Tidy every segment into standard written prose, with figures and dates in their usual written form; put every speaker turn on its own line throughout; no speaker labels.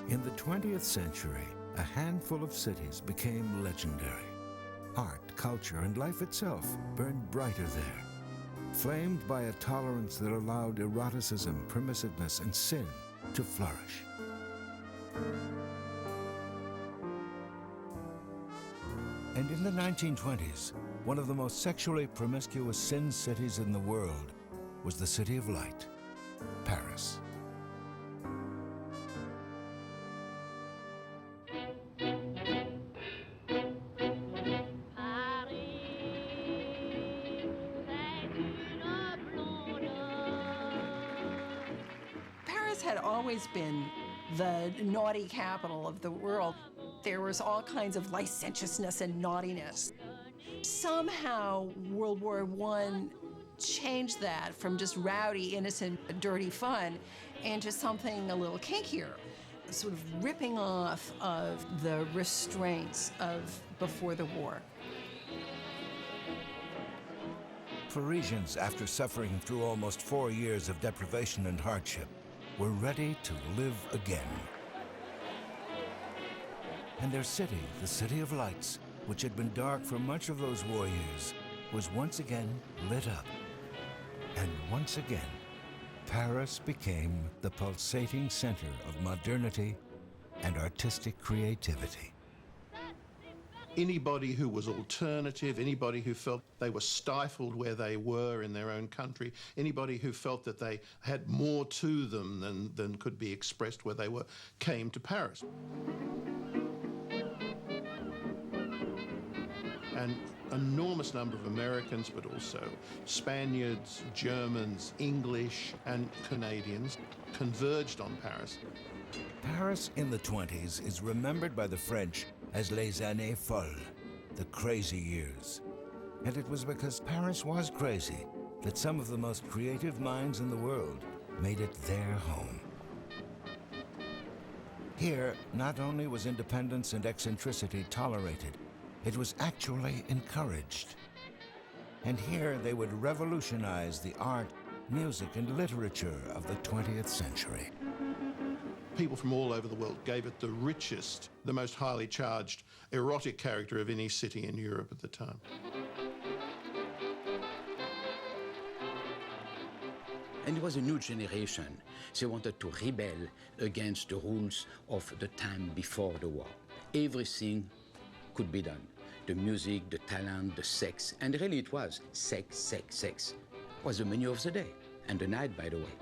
In the 20th century, a handful of cities became legendary. Art, culture, and life itself burned brighter there, flamed by a tolerance that allowed eroticism, permissiveness, and sin to flourish. And in the 1920s, one of the most sexually promiscuous sin cities in the world was the City of Light, Paris.
Paris had always been the naughty capital of the world. There was all kinds of licentiousness and naughtiness. Somehow, World War I changed that from just rowdy, innocent, dirty fun into something a little kinkier, sort of ripping off of the restraints of before the war.
Parisians, after suffering through almost 4 years of deprivation and hardship, were ready to live again. And their city, the City of Lights, which had been dark for much of those war years, was once again lit up. And once again, Paris became the pulsating center of modernity and artistic creativity.
Anybody who was alternative, anybody who felt they were stifled where they were in their own country, anybody who felt that they had more to them than could be expressed where they were, came to Paris. An enormous number of Americans, but also Spaniards, Germans, English, and Canadians converged on Paris.
Paris in the 20s is remembered by the French as les années folles, the crazy years. And it was because Paris was crazy that some of the most creative minds in the world made it their home. Here, not only was independence and eccentricity tolerated, it was actually encouraged. And here they would revolutionize the art, music, and literature of the 20th century.
People from all over the world gave it the richest, the most highly charged, erotic character of any city in Europe at the time.
And it was a new generation. They wanted to rebel against the rules of the time before the war. Everything could be done. The music, the talent, the sex, and really it was sex, sex, sex. It was the menu of the day, and the night, by the way.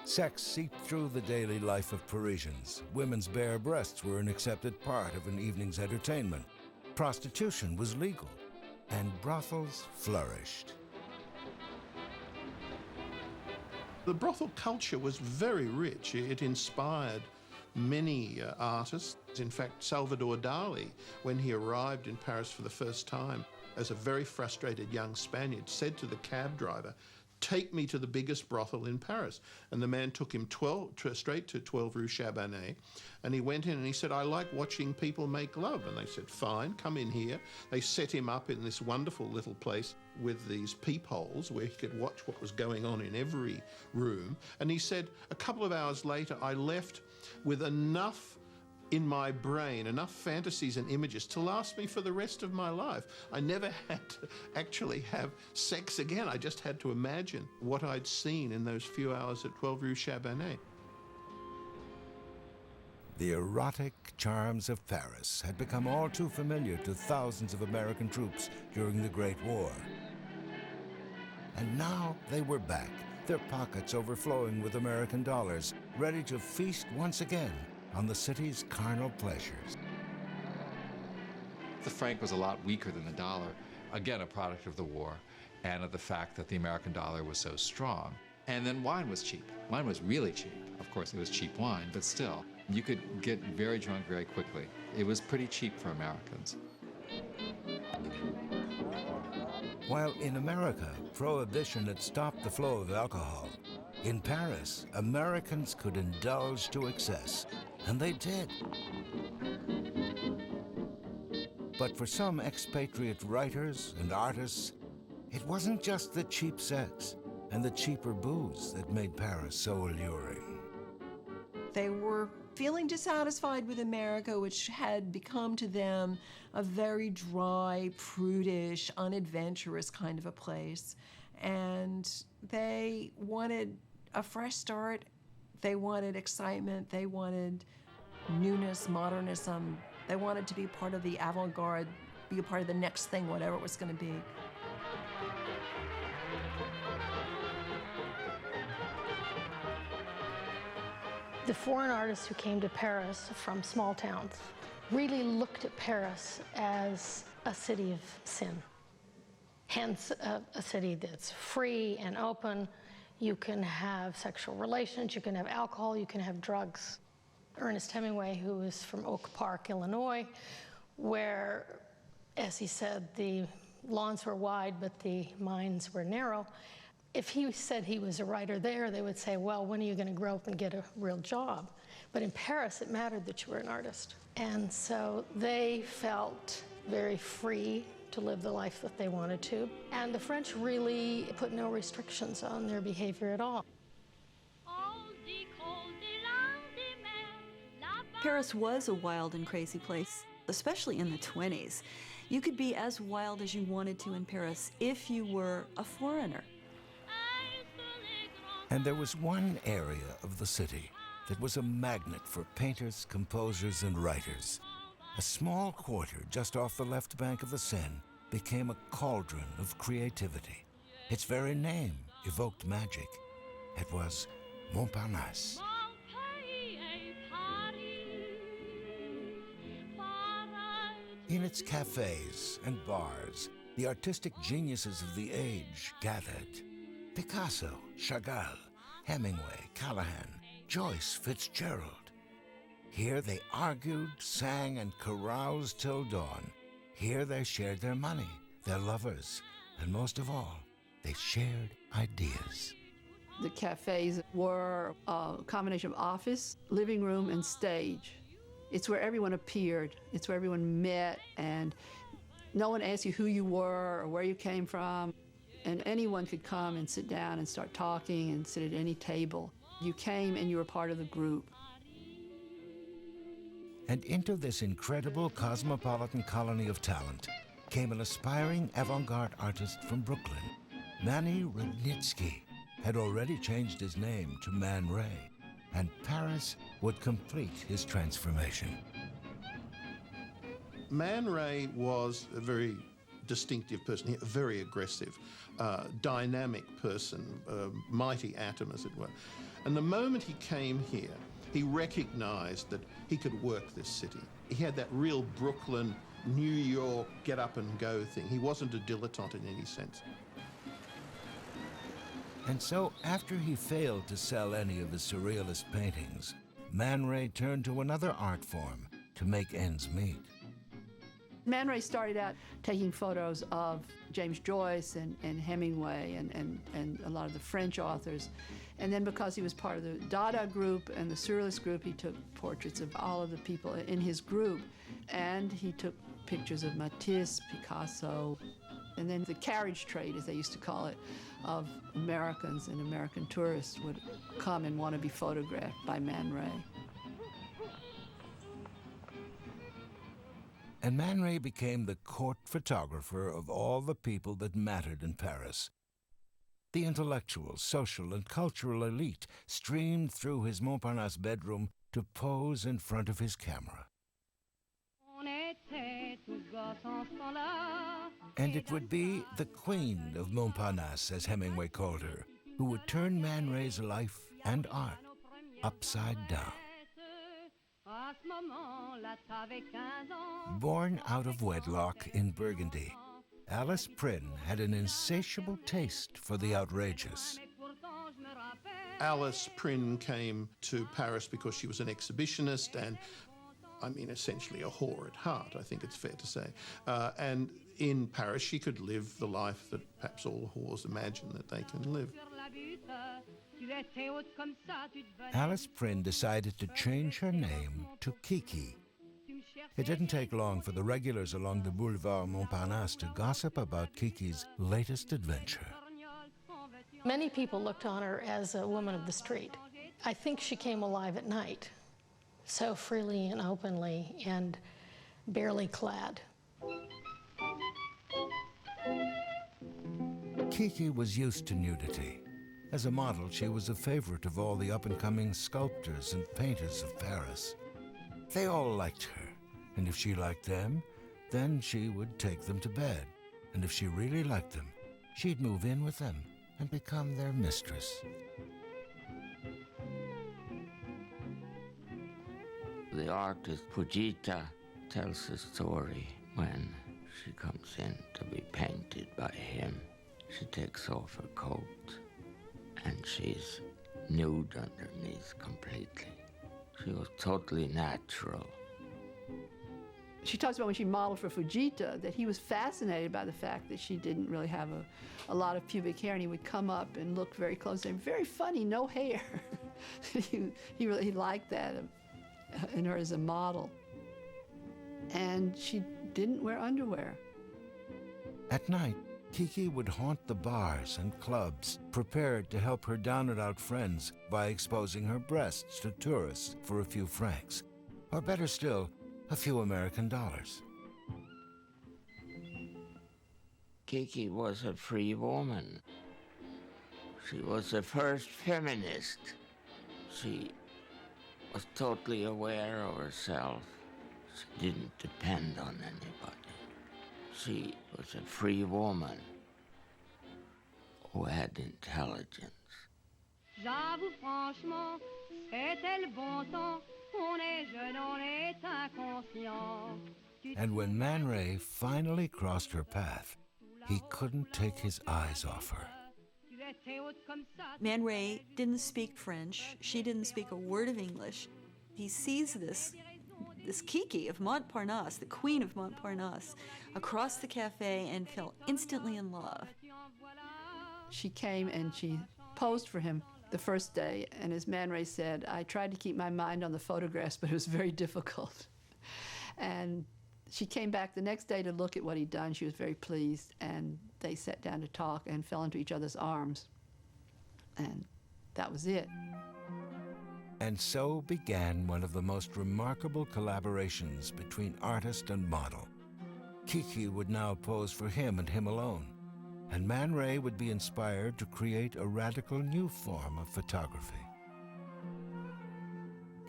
Sex seeped through the daily life of Parisians. Women's bare breasts were an accepted part of an evening's entertainment. Prostitution was legal, and brothels flourished.
The brothel culture was very rich. It inspired many artists. In fact, Salvador Dali, when he arrived in Paris for the first time as a very frustrated young Spaniard, said to the cab driver, "Take me to the biggest brothel in Paris." And the man took him straight to 12 Rue Chabanais, and he went in and he said, "I like watching people make love." And they said, "Fine, come in here." They set him up in this wonderful little place with these peepholes where he could watch what was going on in every room. And he said, a couple of hours later, I left with enough in my brain, enough fantasies and images to last me for the rest of my life. I never had to actually have sex again. I just had to imagine what I'd seen in those few hours at 12 Rue Chabanais.
The erotic charms of Paris had become all too familiar to thousands of American troops during the Great War. And now they were back, their pockets overflowing with American dollars, ready to feast once again on the city's carnal pleasures.
The franc was a lot weaker than the dollar, again, a product of the war and of the fact that the American dollar was so strong. And then wine was cheap. Wine was really cheap. Of course, it was cheap wine, but still, you could get very drunk very quickly. It was pretty cheap for Americans.
While in America, prohibition had stopped the flow of alcohol, in Paris, Americans could indulge to excess, and they did. But for some expatriate writers and artists, it wasn't just the cheap sex and the cheaper booze that made Paris so alluring.
They were feeling dissatisfied with America, which had become to them a very dry, prudish, unadventurous kind of a place. And they wanted a fresh start. They wanted excitement. They wanted newness, modernism. They wanted to be part of the avant-garde, be a part of the next thing, whatever it was going to be.
The foreign artists who came to Paris from small towns really looked at Paris as a city of sin. Hence, a city that's free and open. You can have sexual relations, you can have alcohol, you can have drugs. Ernest Hemingway, who is from Oak Park, Illinois, where, as he said, the lawns were wide, but the mines were narrow. If he said he was a writer there, they would say, well, when are you going to grow up and get a real job? But in Paris, it mattered that you were an artist. And so they felt very free to live the life that they wanted to. And the French really put no restrictions on their behavior at all.
Paris was a wild and crazy place, especially in the 20s. You could be as wild as you wanted to in Paris if you were a foreigner.
And there was one area of the city that was a magnet for painters, composers, and writers. A small quarter just off the left bank of the Seine became a cauldron of creativity. Its very name evoked magic. It was Montparnasse. In its cafes and bars, the artistic geniuses of the age gathered. Picasso, Chagall, Hemingway, Callahan, Joyce, Fitzgerald. Here they argued, sang, and caroused till dawn. Here they shared their money, their lovers, and most of all, they shared ideas.
The cafes were a combination of office, living room, and stage. It's where everyone appeared. It's where everyone met, and no one asked you who you were or where you came from. And anyone could come and sit down and start talking and sit at any table. You came and you were part of the group.
And into this incredible cosmopolitan colony of talent came an aspiring avant-garde artist from Brooklyn. Manny Rudnitsky had already changed his name to Man Ray, and Paris would complete his transformation.
Man Ray was a very distinctive person, a very aggressive, dynamic person, mighty atom, as it were. And the moment he came here, he recognized that he could work this city. He had that real Brooklyn, New York, get up and go thing. He wasn't a dilettante in any sense.
And so, after he failed to sell any of his surrealist paintings, Man Ray turned to another art form to make ends meet.
Man Ray started out taking photos of James Joyce and Hemingway and a lot of the French authors. And then because he was part of the Dada group and the Surrealist group, he took portraits of all of the people in his group. And he took pictures of Matisse, Picasso, and then the carriage trade, as they used to call it, of Americans and American tourists would come and want to be photographed by Man Ray.
And Man Ray became the court photographer of all the people that mattered in Paris. The intellectual, social, and cultural elite streamed through his Montparnasse bedroom to pose in front of his camera. And it would be the Queen of Montparnasse, as Hemingway called her, who would turn Man Ray's life and art upside down. Born out of wedlock in Burgundy, Alice Prynne had an insatiable taste for the outrageous.
Alice Prynne came to Paris because she was an exhibitionist and, I mean, essentially a whore at heart, I think it's fair to say. And in Paris, she could live the life that perhaps all whores imagine that they can live.
Alice Prynne decided to change her name to Kiki. It didn't take long for the regulars along the Boulevard Montparnasse to gossip about Kiki's latest adventure.
Many people looked on her as a woman of the street. I think she came alive at night, so freely and openly and barely clad.
Kiki was used to nudity. As a model, she was a favorite of all the up-and-coming sculptors and painters of Paris. They all liked her, and if she liked them, then she would take them to bed. And if she really liked them, she'd move in with them and become their mistress.
The artist Fujita tells a story when she comes in to be painted by him. She takes off her coat and she's nude underneath completely. She was totally natural.
She talks about when she modeled for Fujita that he was fascinated by the fact that she didn't really have a lot of pubic hair, and he would come up and look very close and very funny, no hair. he liked that in her as a model. And she didn't wear underwear.
At night, Kiki would haunt the bars and clubs, prepared to help her down-and-out friends by exposing her breasts to tourists for a few francs, or better still, a few American dollars.
Kiki was a free woman. She was the first feminist. She was totally aware of herself. She didn't depend on anybody. She was a free woman who had intelligence.
J'avoue franchement, c'était le bon temps. On est jeune, on est inconscient.
And when Man Ray finally crossed her path, he couldn't take his eyes off her.
Man Ray didn't speak French. She didn't speak a word of English. He sees this Kiki of Montparnasse, the queen of Montparnasse, across the cafe and fell instantly in love.
She came and she posed for him the first day, and as Man Ray said, I tried to keep my mind on the photographs, but it was very difficult. And she came back the next day to look at what he'd done. She was very pleased, and they sat down to talk and fell into each other's arms. And that was it.
And so began one of the most remarkable collaborations between artist and model. Kiki would now pose for him and him alone, and Man Ray would be inspired to create a radical new form of photography.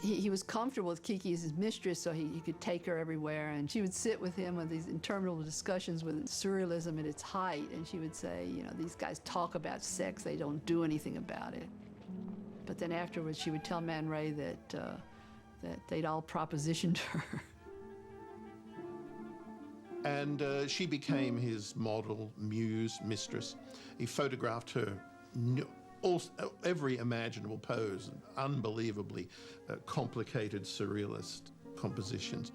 He was comfortable with Kiki as his mistress, so he could take her everywhere, and she would sit with him with these interminable discussions with surrealism at its height, and she would say, you know, these guys talk about sex, they don't do anything about it. But then afterwards, she would tell Man Ray that they'd all propositioned her.
And she became his model, muse, mistress. He photographed her every imaginable pose, unbelievably complicated surrealist compositions.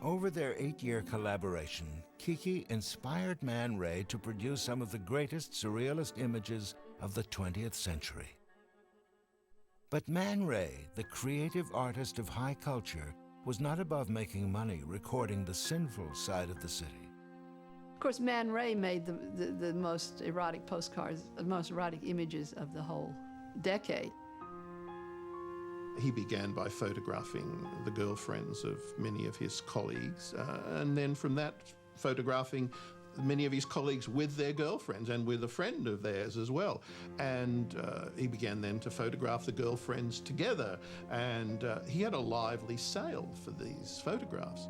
Over their 8-year collaboration, Kiki inspired Man Ray to produce some of the greatest surrealist images of the 20th century. But Man Ray, the creative artist of high culture, was not above making money recording the sinful side of the city.
Of course, Man Ray made the most erotic postcards, the most erotic images of the whole decade.
He began by photographing the girlfriends of many of his colleagues, and then from that, photographing many of his colleagues with their girlfriends and with a friend of theirs as well. And he began then to photograph the girlfriends together, and he had a lively sale for these photographs.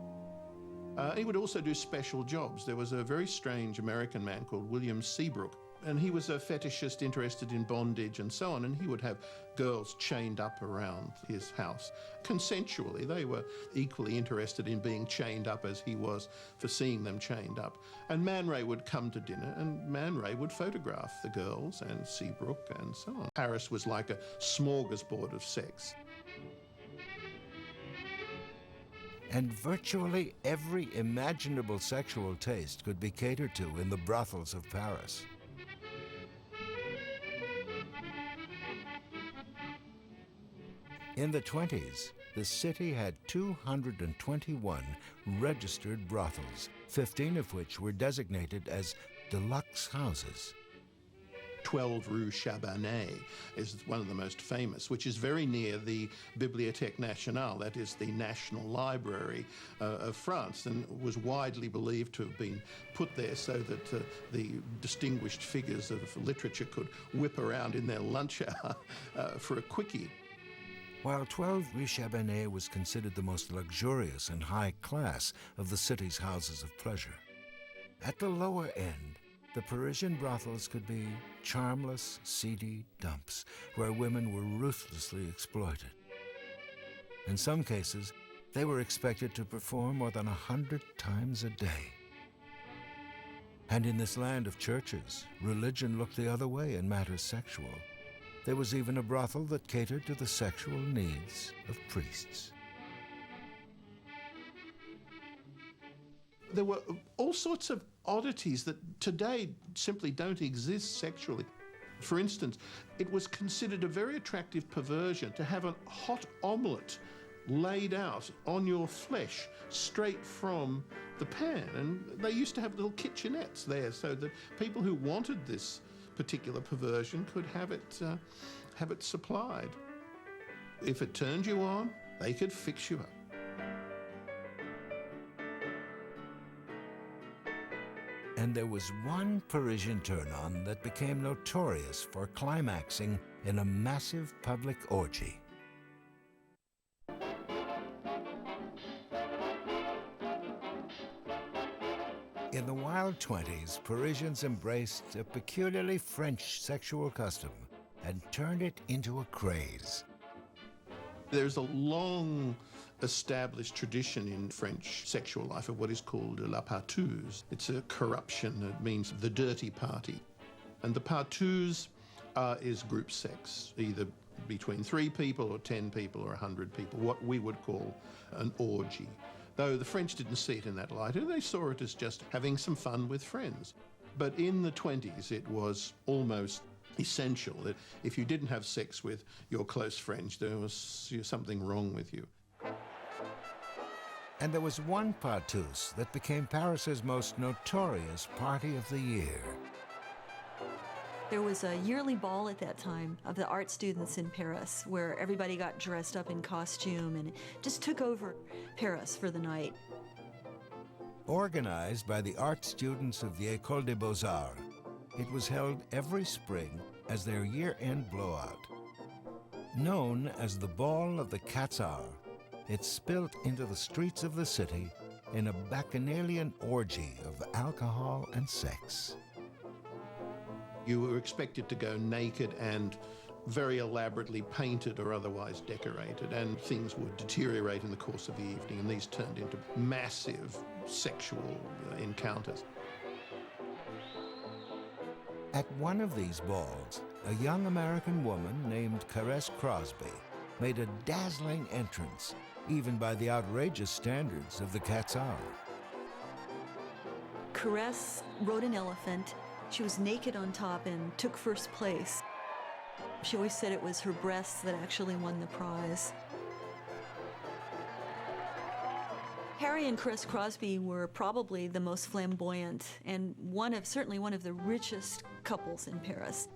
He would also do special jobs. There was a very strange American man called William Seabrook, and he was a fetishist interested in bondage and so on, and he would have girls chained up around his house. Consensually, they were equally interested in being chained up as he was for seeing them chained up. And Man Ray would come to dinner, and Man Ray would photograph the girls and Seabrook and so on. Paris was like a smorgasbord of sex.
And virtually every imaginable sexual taste could be catered to in the brothels of Paris. In the 20s, the city had 221 registered brothels, 15 of which were designated as deluxe houses.
12 Rue Chabanais is one of the most famous, which is very near the Bibliothèque Nationale, that is the National Library of France, and was widely believed to have been put there so that the distinguished figures of literature could whip around in their lunch hour for a quickie.
While 12 Rue Chabanais was considered the most luxurious and high class of the city's houses of pleasure, at the lower end, the Parisian brothels could be charmless, seedy dumps where women were ruthlessly exploited. In some cases, they were expected to perform more than 100 times a day. And in this land of churches, religion looked the other way in matters sexual. There was even a brothel that catered to the sexual needs of priests.
There were all sorts of oddities that today simply don't exist sexually. For instance, it was considered a very attractive perversion to have a hot omelette laid out on your flesh straight from the pan. And they used to have little kitchenettes there so that people who wanted this particular perversion could have it supplied. If it turned you on, they could fix you up.
And there was one Parisian turn-on that became notorious for climaxing in a massive public orgy. In the wild 20s, Parisians embraced a peculiarly French sexual custom and turned it into a craze.
There's a long established tradition in French sexual life of what is called la partouze. It's a corruption. It means the dirty party. And the partouze is group sex, either between 3 people or 10 people or 100 people, what we would call an orgy. Though the French didn't see it in that light, they saw it as just having some fun with friends. But in the 20s, it was almost essential that if you didn't have sex with your close friends, there was something wrong with you.
And there was one partouze that became Paris's most notorious party of the year.
There was a yearly ball at that time of the art students in Paris where everybody got dressed up in costume and just took over Paris for the night.
Organized by the art students of the École des Beaux-Arts, it was held every spring as their year-end blowout. Known as the Ball of the Cat's Hour, it spilt into the streets of the city in a bacchanalian orgy of alcohol and sex.
You were expected to go naked and very elaborately painted or otherwise decorated, and things would deteriorate in the course of the evening, and these turned into massive sexual encounters.
At one of these balls, a young American woman named Caresse Crosby made a dazzling entrance, even by the outrageous standards of the Cat's Hour.
Caresse rode an elephant. She was naked on top and took first place. She always said it was her breasts that actually won the prize. Harry and Caresse Crosby were probably the most flamboyant and certainly one of the richest couples in Paris.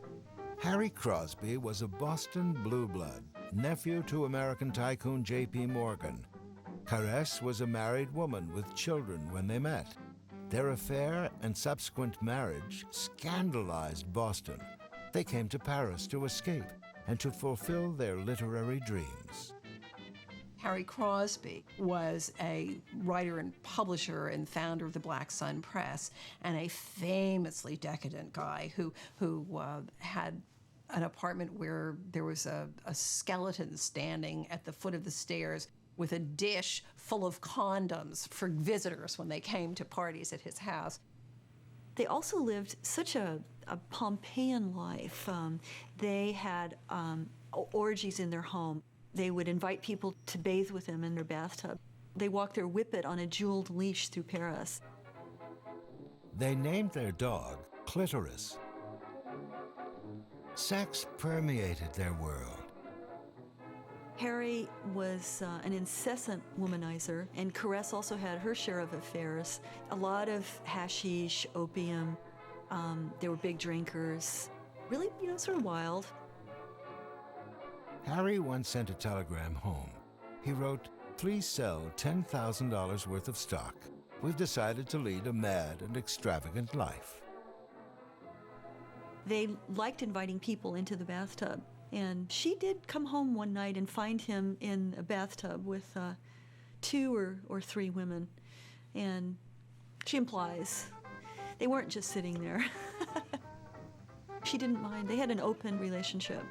Harry Crosby was a Boston blue blood, nephew to American tycoon J.P. Morgan. Caresse was a married woman with children when they met. Their affair and subsequent marriage scandalized Boston. They came to Paris to escape and to fulfill their literary dreams.
Harry Crosby was a writer and publisher and founder of the Black Sun Press, and a famously decadent guy who had an apartment where there was a skeleton standing at the foot of the stairs with a dish full of condoms for visitors when they came to parties at his house.
They also lived such a Pompeian life. They had orgies in their home. They would invite people to bathe with them in their bathtub. They walked their whippet on a jeweled leash through Paris.
They named their dog Clitoris. Sex permeated their world.
Harry was an incessant womanizer, and Caresse also had her share of affairs. A lot of hashish, opium. They were big drinkers. Really, sort of wild.
Harry once sent a telegram home. He wrote, "Please sell $10,000 worth of stock. We've decided to lead a mad and extravagant life."
They liked inviting people into the bathtub. And she did come home one night and find him in a bathtub with 2 or 3 women. And she implies they weren't just sitting there. She didn't mind. They had an open relationship.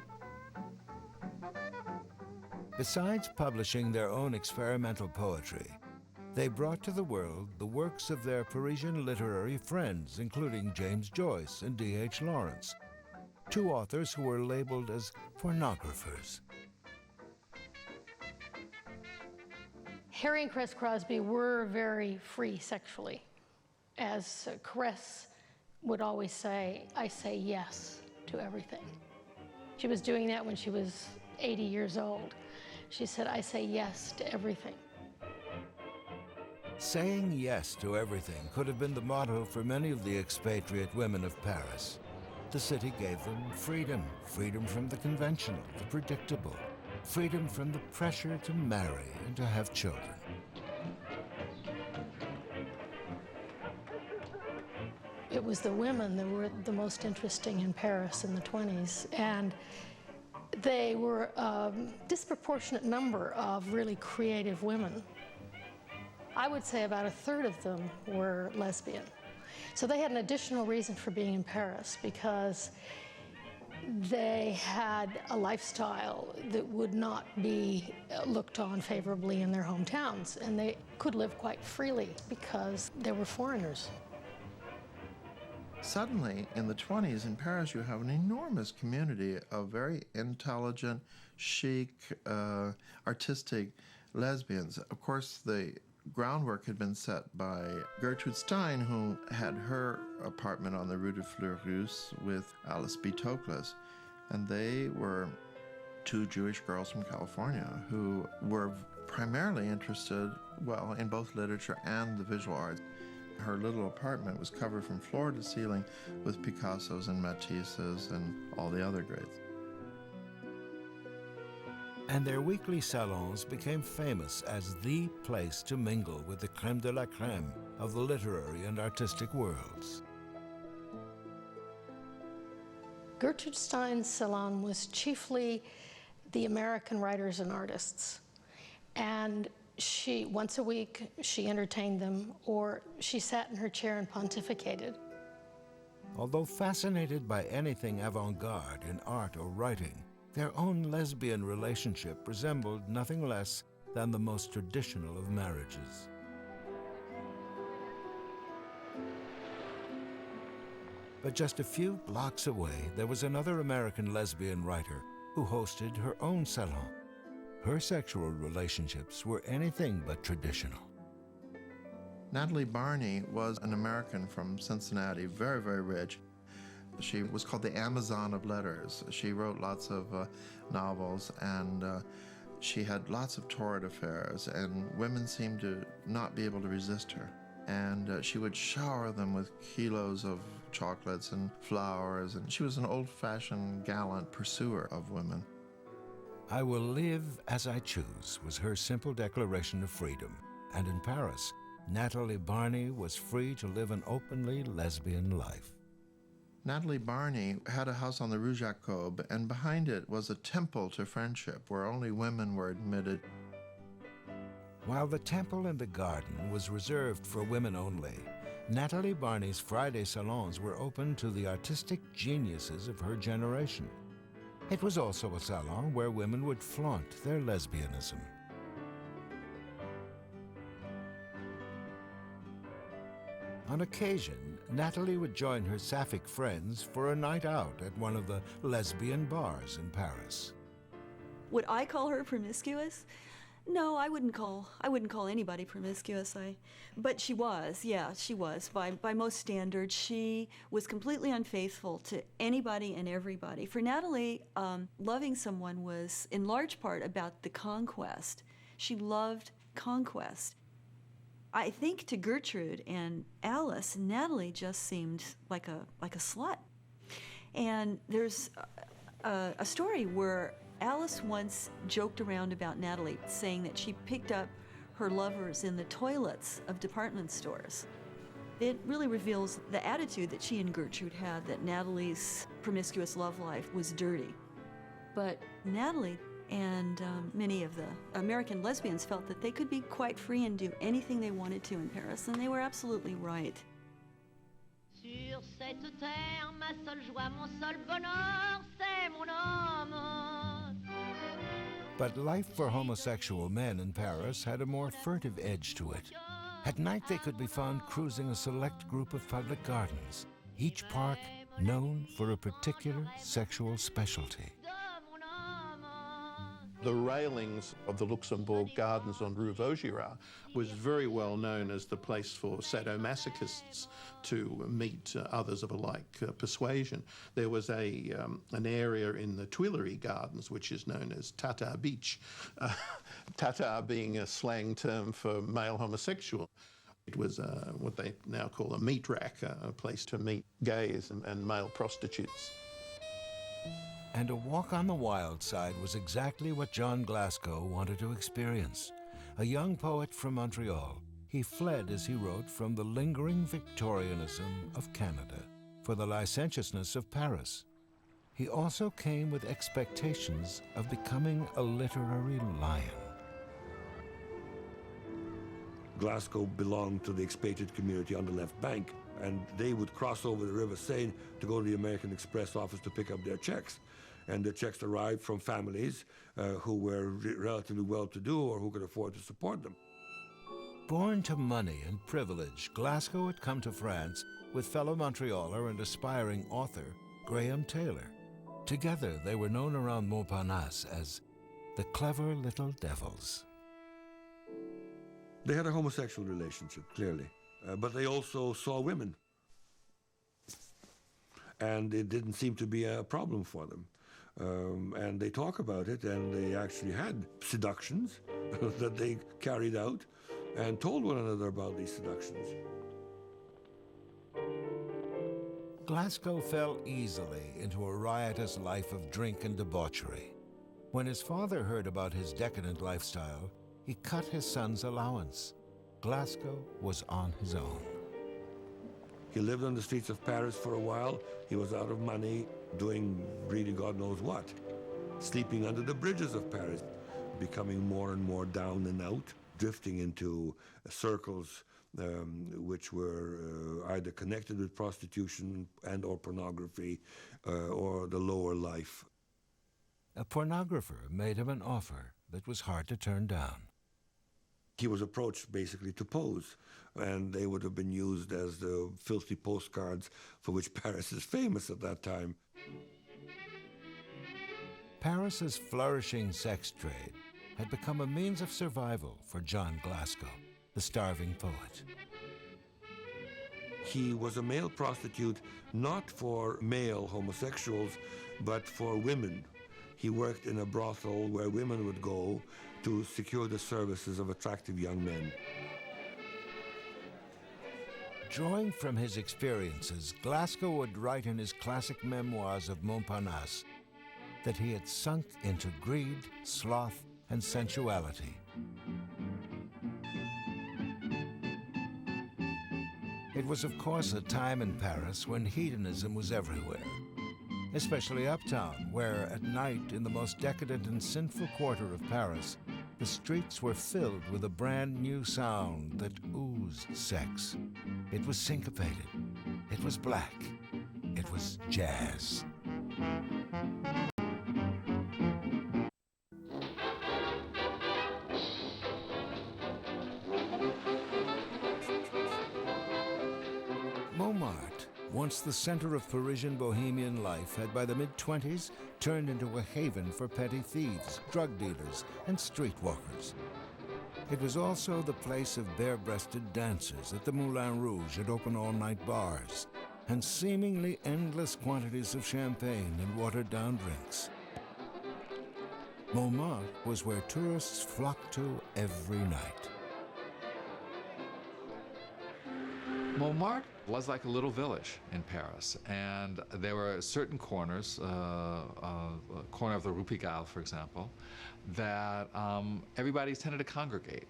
Besides publishing their own experimental poetry, they brought to the world the works of their Parisian literary friends, including James Joyce and D.H. Lawrence, 2 authors who were labeled as pornographers.
Harry and Cress Crosby were very free sexually. As Cress would always say, "I say yes to everything." She was doing that when she was 80 years old. She said, "I say yes to everything."
Saying yes to everything could have been the motto for many of the expatriate women of Paris. The city gave them freedom, freedom from the conventional, the predictable, freedom from the pressure to marry and to have children.
It was the women that were the most interesting in Paris in the 20s, and they were a disproportionate number of really creative women. I would say about 1/3 of them were lesbian. So they had an additional reason for being in Paris, because they had a lifestyle that would not be looked on favorably in their hometowns, and they could live quite freely because they were foreigners.
Suddenly, in the 20s in Paris, you have an enormous community of very intelligent, chic, artistic lesbians. Of course, the groundwork had been set by Gertrude Stein, who had her apartment on the Rue de Fleurus with Alice B. Toklas. And they were 2 Jewish girls from California who were primarily interested, well, in both literature and the visual arts. Her little apartment was covered from floor to ceiling with Picassos and Matisses and all the other greats.
And their weekly salons became famous as the place to mingle with the crème de la crème of the literary and artistic worlds.
Gertrude Stein's salon was chiefly the American writers and artists. And once a week, she entertained them, or she sat in her chair and pontificated.
Although fascinated by anything avant-garde in art or writing, their own lesbian relationship resembled nothing less than the most traditional of marriages. But just a few blocks away, there was another American lesbian writer who hosted her own salon. Her sexual relationships were anything but traditional.
Natalie Barney was an American from Cincinnati, very, very rich. She was called the Amazon of letters. She wrote lots of novels, and she had lots of torrid affairs, and women seemed to not be able to resist her. And she would shower them with kilos of chocolates and flowers, and she was an old-fashioned, gallant pursuer of women.
"I will live as I choose" was her simple declaration of freedom. And in Paris, Natalie Barney was free to live an openly lesbian life.
Natalie Barney had a house on the Rue Jacob, and behind it was a temple to friendship where only women were admitted.
While the temple in the garden was reserved for women only, Natalie Barney's Friday salons were open to the artistic geniuses of her generation. It was also a salon where women would flaunt their lesbianism. On occasion, Natalie would join her sapphic friends for a night out at one of the lesbian bars in Paris.
Would I call her promiscuous? No, I wouldn't call anybody promiscuous. But she was, yeah, she was. By most standards, she was completely unfaithful to anybody and everybody. For Natalie, loving someone was in large part about the conquest. She loved conquest. I think to Gertrude and Alice, Natalie just seemed like a slut. And there's a story where Alice once joked around about Natalie, saying that she picked up her lovers in the toilets of department stores. It really reveals the attitude that she and Gertrude had, that Natalie's promiscuous love life was dirty. But Natalie and many of the American lesbians felt that they could be quite free and do anything they wanted to in Paris, and they were absolutely right.
Sur cette terre, ma seule joie, mon seul bonheur, c'est mon homme.
But life for homosexual men in Paris had a more furtive edge to it. At night, they could be found cruising a select group of public gardens, each park known for a particular sexual specialty.
The railings of the Luxembourg Gardens on Rue Vaugirard was very well known as the place for sadomasochists to meet others of a like persuasion. There was an area in the Tuileries Gardens which is known as Tata Beach, Tata being a slang term for male homosexual. It was what they now call a meat rack, a place to meet gays and male prostitutes.
And a walk on the wild side was exactly what John Glasgow wanted to experience. A young poet from Montreal, he fled, as he wrote, from the lingering Victorianism of Canada for the licentiousness of Paris. He also came with expectations of becoming a literary lion.
Glasgow belonged to the expatriate community on the left bank, and they would cross over the River Seine to go to the American Express office to pick up their checks. And the checks arrived from families who were relatively well-to-do or who could afford to support them.
Born to money and privilege, Glasgow had come to France with fellow Montrealer and aspiring author Graham Taylor. Together, they were known around Montparnasse as the Clever Little Devils.
They had a homosexual relationship, clearly, but they also saw women. And it didn't seem to be a problem for them. And they talk about it, and they actually had seductions that they carried out and told one another about these seductions.
Glasgow fell easily into a riotous life of drink and debauchery. When his father heard about his decadent lifestyle, he cut his son's allowance. Glasgow was on his own.
He lived on the streets of Paris for a while. He was out of money, doing really God knows what. Sleeping under the bridges of Paris, becoming more and more down and out, drifting into circles which were either connected with prostitution and or pornography or the lower life.
A pornographer made him an offer that was hard to turn down.
He was approached basically to pose, and they would have been used as the filthy postcards for which Paris is famous at that time.
Paris's flourishing sex trade had become a means of survival for John Glasgow, the starving poet.
He was a male prostitute not for male homosexuals, but for women. He worked in a brothel where women would go to secure the services of attractive young men.
Drawing from his experiences, Glasgow would write in his classic memoirs of Montparnasse that he had sunk into greed, sloth, and sensuality. It was, of course, a time in Paris when hedonism was everywhere, especially uptown, where at night, in the most decadent and sinful quarter of Paris, the streets were filled with a brand new sound that oozed sex. It was syncopated. It was black. It was jazz. Montmartre, once the center of Parisian bohemian life, had by the mid-20s turned into a haven for petty thieves, drug dealers, and streetwalkers. It was also the place of bare-breasted dancers at the Moulin Rouge at open all-night bars, and seemingly endless quantities of champagne and watered-down drinks. Montmartre was where tourists flocked to every night.
Montmartre was like a little village in Paris, and there were certain corners, corner of the Rue Pigalle, for example, that everybody tended to congregate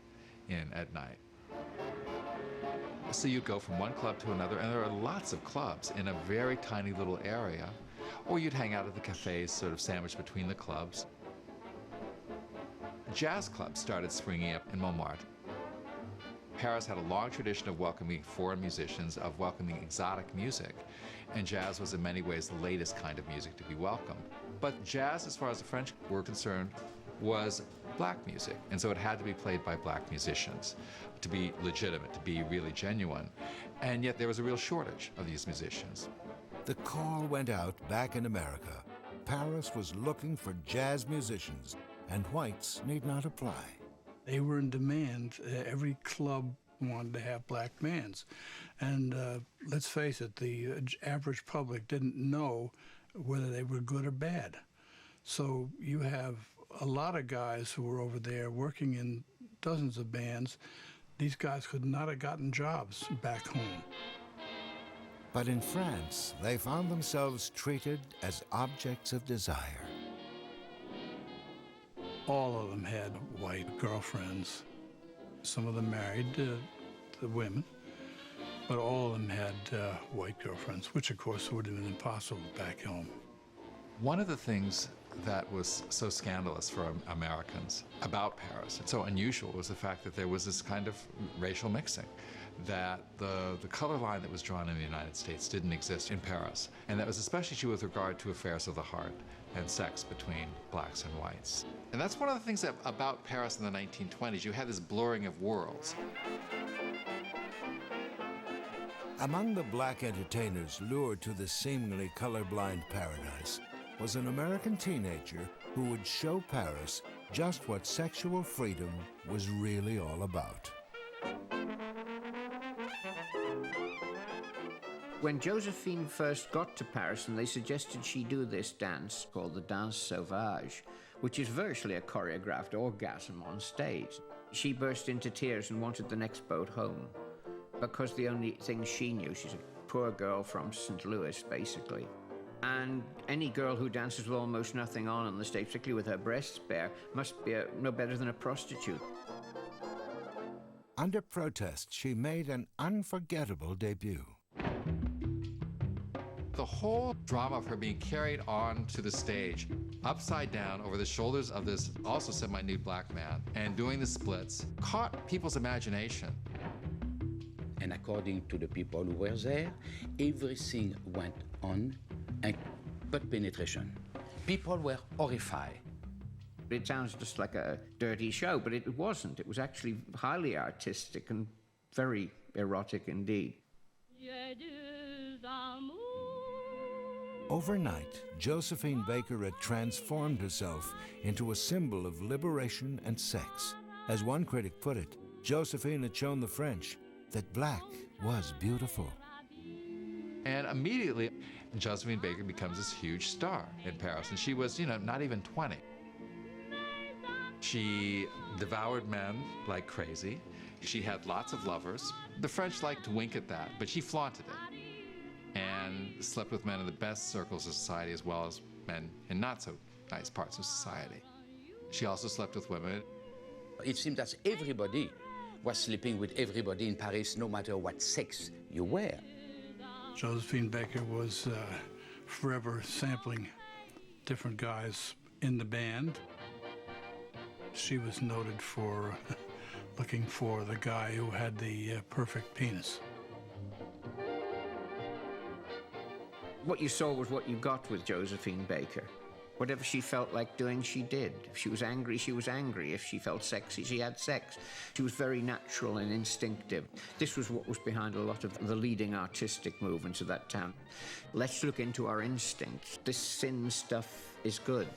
in at night. So you'd go from one club to another, and there are lots of clubs in a very tiny little area, or you'd hang out at the cafes sort of sandwiched between the clubs. Jazz clubs started springing up in Montmartre. Paris had a long tradition of welcoming foreign musicians, of welcoming exotic music, and jazz was in many ways the latest kind of music to be welcomed. But jazz, as far as the French were concerned, was black music, and so it had to be played by black musicians to be legitimate, to be really genuine. And yet there was a real shortage of these musicians.
The call went out back in America. Paris was looking for jazz musicians, and whites need not apply.
They were in demand. Every club wanted to have black bands. And let's face it, the average public didn't know whether they were good or bad. So you have a lot of guys who were over there working in dozens of bands. These guys could not have gotten jobs back home.
But in France, they found themselves treated as objects of desire.
All of them had white girlfriends. Some of them married the women, but all of them had white girlfriends, which of course would have been impossible back home.
One of the things that was so scandalous for Americans about Paris, and so unusual, was the fact that there was this kind of racial mixing, that the color line that was drawn in the United States didn't exist in Paris. And that was especially true with regard to affairs of the heart and sex between blacks and whites. And that's one of the things about Paris in the 1920s. You had this blurring of worlds.
Among the black entertainers lured to this seemingly colorblind paradise was an American teenager who would show Paris just what sexual freedom was really all about.
When Josephine first got to Paris and they suggested she do this dance called the Danse Sauvage, which is virtually a choreographed orgasm on stage, she burst into tears and wanted the next boat home because the only thing she knew, she's a poor girl from St. Louis, basically. And any girl who dances with almost nothing on the stage, particularly with her breasts bare, must be no better than a prostitute.
Under protest, she made an unforgettable debut.
The whole drama of her being carried on to the stage, upside down over the shoulders of this also semi-nude black man, and doing the splits, caught people's imagination.
And according to the people who were there, everything went on, but penetration. People were horrified.
It sounds just like a dirty show, but it wasn't. It was actually highly artistic and very erotic indeed.
Overnight, Josephine Baker had transformed herself into a symbol of liberation and sex. As one critic put it, Josephine had shown the French that black was beautiful.
And immediately, Josephine Baker becomes this huge star in Paris, and she was, not even 20. She devoured men like crazy. She had lots of lovers. The French liked to wink at that, but she flaunted it and slept with men in the best circles of society as well as men in not so nice parts of society. She also slept with women.
It seemed that everybody was sleeping with everybody in Paris, no matter what sex you were.
Josephine Baker was forever sampling different guys in the band. She was noted for looking for the guy who had the perfect penis.
What you saw was what you got with Josephine Baker. Whatever she felt like doing, she did. If she was angry, she was angry. If she felt sexy, she had sex. She was very natural and instinctive. This was what was behind a lot of the leading artistic movements of that time. Let's look into our instincts. This sin stuff is good.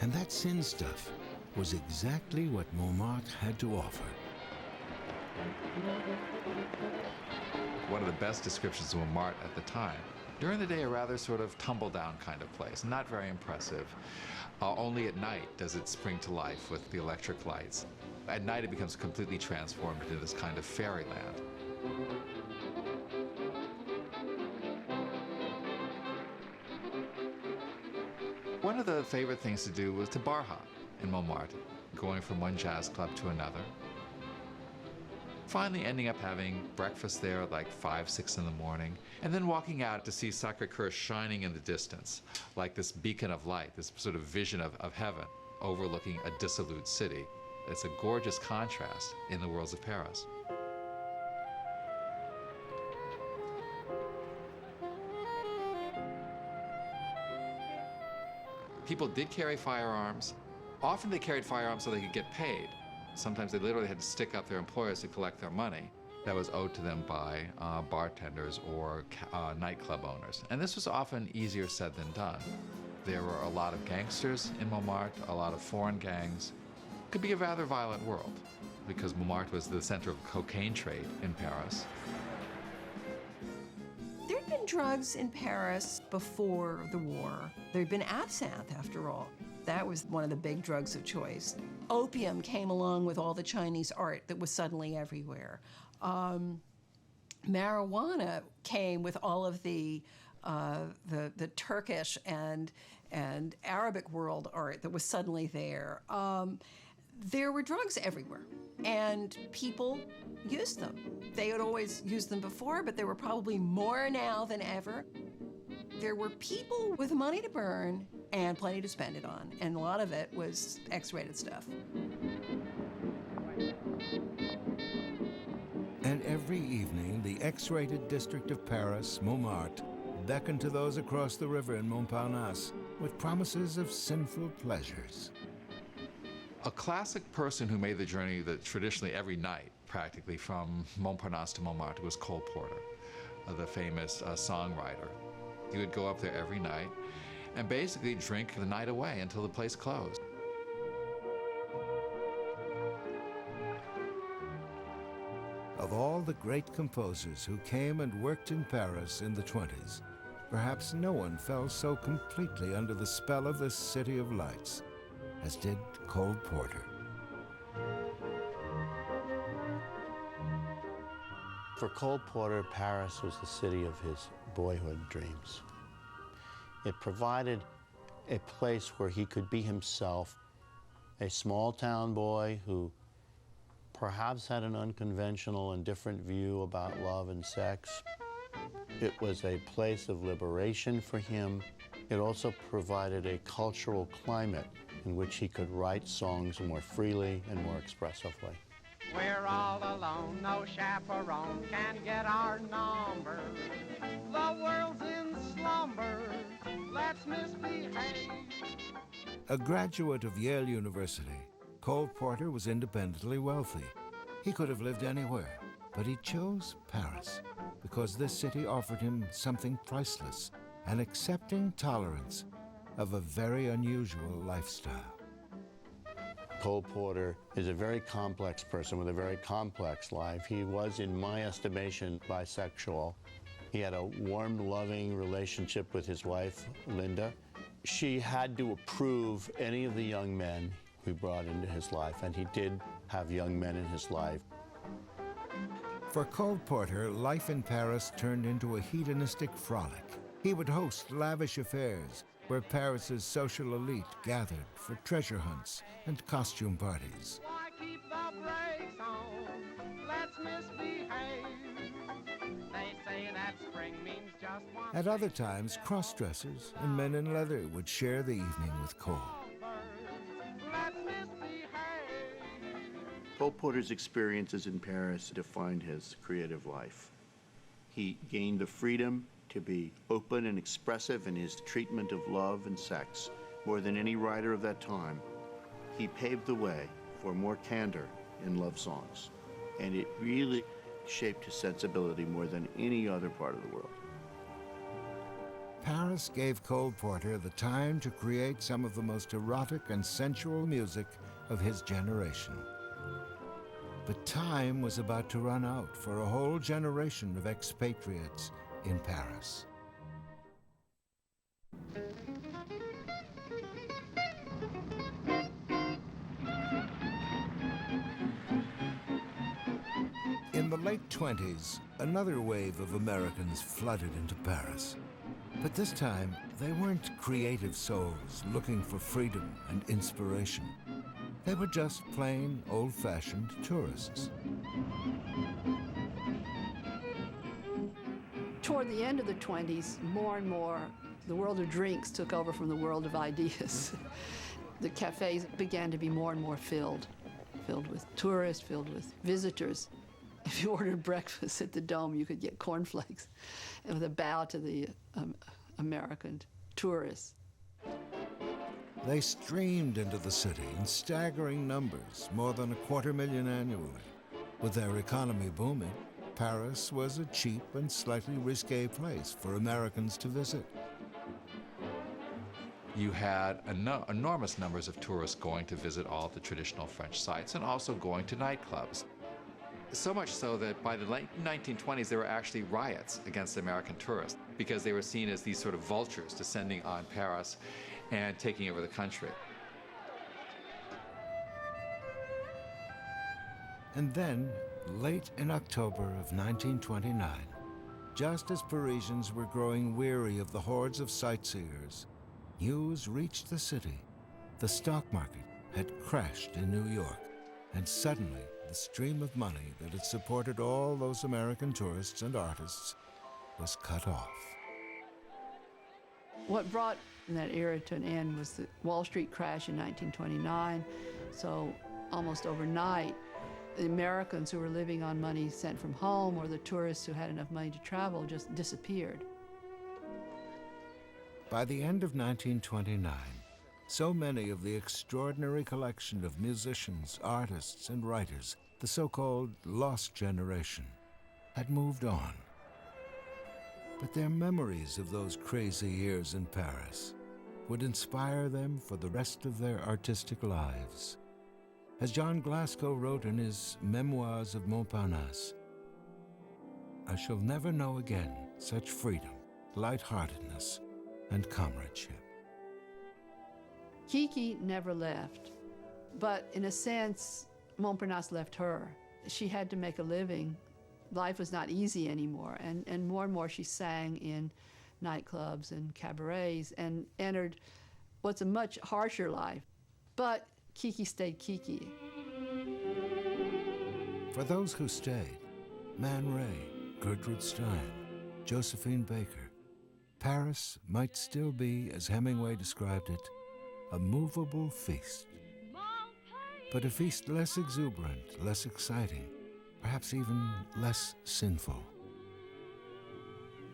And that sin stuff was exactly what Montmartre had to offer.
One of the best descriptions of Montmartre at the time. During the day, a rather sort of tumble-down kind of place, not very impressive. Only at night does it spring to life with the electric lights. At night, it becomes completely transformed into this kind of fairyland. One of the favorite things to do was to bar hop in Montmartre, going from one jazz club to another. Finally ending up having breakfast there at like 5, 6 in the morning, and then walking out to see Sacré-Cœur shining in the distance, like this beacon of light, this sort of vision of heaven, overlooking a dissolute city. It's a gorgeous contrast in the worlds of Paris. People did carry firearms. Often they carried firearms so they could get paid. Sometimes they literally had to stick up their employers to collect their money that was owed to them by bartenders or nightclub owners. And this was often easier said than done. There were a lot of gangsters in Montmartre, a lot of foreign gangs. It could be a rather violent world because Montmartre was the center of the cocaine trade in Paris.
There'd been drugs in Paris before the war. There'd been absinthe, after all. That was one of the big drugs of choice. Opium came along with all the Chinese art that was suddenly everywhere. Marijuana came with all of the Turkish and Arabic world art that was suddenly there. There were drugs everywhere, and people used them. They had always used them before, but there were probably more now than ever. There were people with money to burn and plenty to spend it on, and a lot of it was X-rated stuff.
And every evening, the X-rated district of Paris, Montmartre, beckoned to those across the river in Montparnasse with promises of sinful pleasures.
A classic person who made the journey that traditionally every night, practically from Montparnasse to Montmartre, was Cole Porter, the famous songwriter. He would go up there every night and basically drink the night away until the place closed.
Of all the great composers who came and worked in Paris in the 20s, perhaps no one fell so completely under the spell of this city of lights as did Cole Porter.
For Cole Porter, Paris was the city of his boyhood dreams. It provided a place where he could be himself, a small town boy who perhaps had an unconventional and different view about love and sex. It was a place of liberation for him. It also provided a cultural climate in which he could write songs more freely and more expressively.
We're all alone, no chaperone can get our number. The world's in slumber, let's misbehave.
A graduate of Yale University, Cole Porter was independently wealthy. He could have lived anywhere, but he chose Paris because this city offered him something priceless, an accepting tolerance of a very unusual lifestyle.
Cole Porter is a very complex person with a very complex life. He was, in my estimation, bisexual. He had a warm, loving relationship with his wife, Linda. She had to approve any of the young men we brought into his life, and he did have young men in his life.
For Cole Porter, life in Paris turned into a hedonistic frolic. He would host lavish affairs where Paris's social elite gathered for treasure hunts and costume parties.
Why keep the brakes on? Let's misbehave. They say that spring means just one.
At other times, cross-dressers and men in leather would share the evening with Cole.
Let's misbehave.
Cole Porter's experiences in Paris defined his creative life. He gained the freedom to be open and expressive in his treatment of love and sex more than any writer of that time. He paved the way for more candor in love songs, and it really shaped his sensibility more than any other part of the world.
Paris gave Cole Porter the time to create some of the most erotic and sensual music of his generation. But time was about to run out for a whole generation of expatriates in Paris. the late 20s, another wave of Americans flooded into Paris. But this time, they weren't creative souls looking for freedom and inspiration. They were just plain, old-fashioned tourists.
Toward the end of the 20s, more and more, the world of drinks took over from the world of ideas. The cafes began to be more and more filled with tourists, filled with visitors. If you ordered breakfast at the Dome, you could get cornflakes with a bow to the American tourists.
They streamed into the city in staggering numbers, more than 250,000 annually. With their economy booming, Paris was a cheap and slightly risque place for Americans to visit.
You had enormous numbers of tourists going to visit all of the traditional French sites and also going to nightclubs. So much so that by the late 1920s, there were actually riots against American tourists because they were seen as these sort of vultures descending on Paris and taking over the country.
And then, late in October of 1929, just as Parisians were growing weary of the hordes of sightseers, news reached the city. The stock market had crashed in New York, and suddenly the stream of money that had supported all those American tourists and artists was cut off.
What brought that era to an end was the Wall Street crash in 1929. So almost overnight, the Americans who were living on money sent from home or the tourists who had enough money to travel just disappeared.
By the end of 1929, so many of the extraordinary collection of musicians, artists, and writers, the so-called lost generation, had moved on. But their memories of those crazy years in Paris would inspire them for the rest of their artistic lives. As John Glasgow wrote in his Memoirs of Montparnasse, "I shall never know again such freedom, lightheartedness, and comradeship."
Kiki never left, but in a sense, Montparnasse left her. She had to make a living. Life was not easy anymore, and more she sang in nightclubs and cabarets and entered what's a much harsher life. But Kiki stayed Kiki.
For those who stayed, Man Ray, Gertrude Stein, Josephine Baker, Paris might still be, as Hemingway described it, a movable feast. But a feast less exuberant, less exciting, perhaps even less sinful.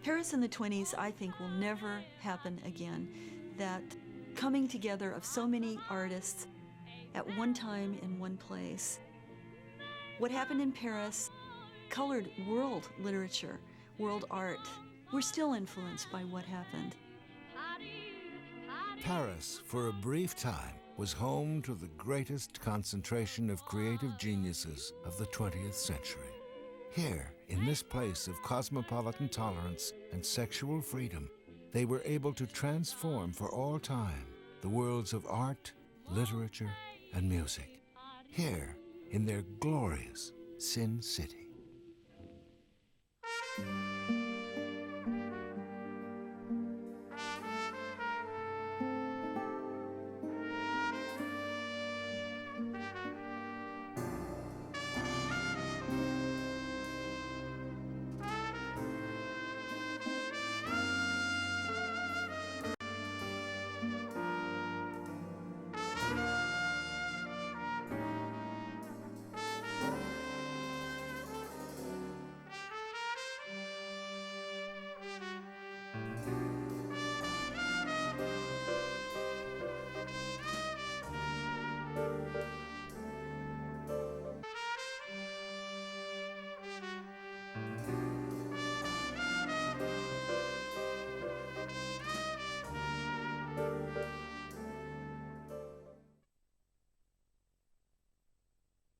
Paris in the 20s, I think, will never happen again. That coming together of so many artists at one time in one place. What happened in Paris colored world literature, world art. We're still influenced by what happened.
Paris, for a brief time, was home to the greatest concentration of creative geniuses of the 20th century. Here, in this place of cosmopolitan tolerance and sexual freedom, they were able to transform for all time the worlds of art, literature, and music. Here, in their glorious Sin City.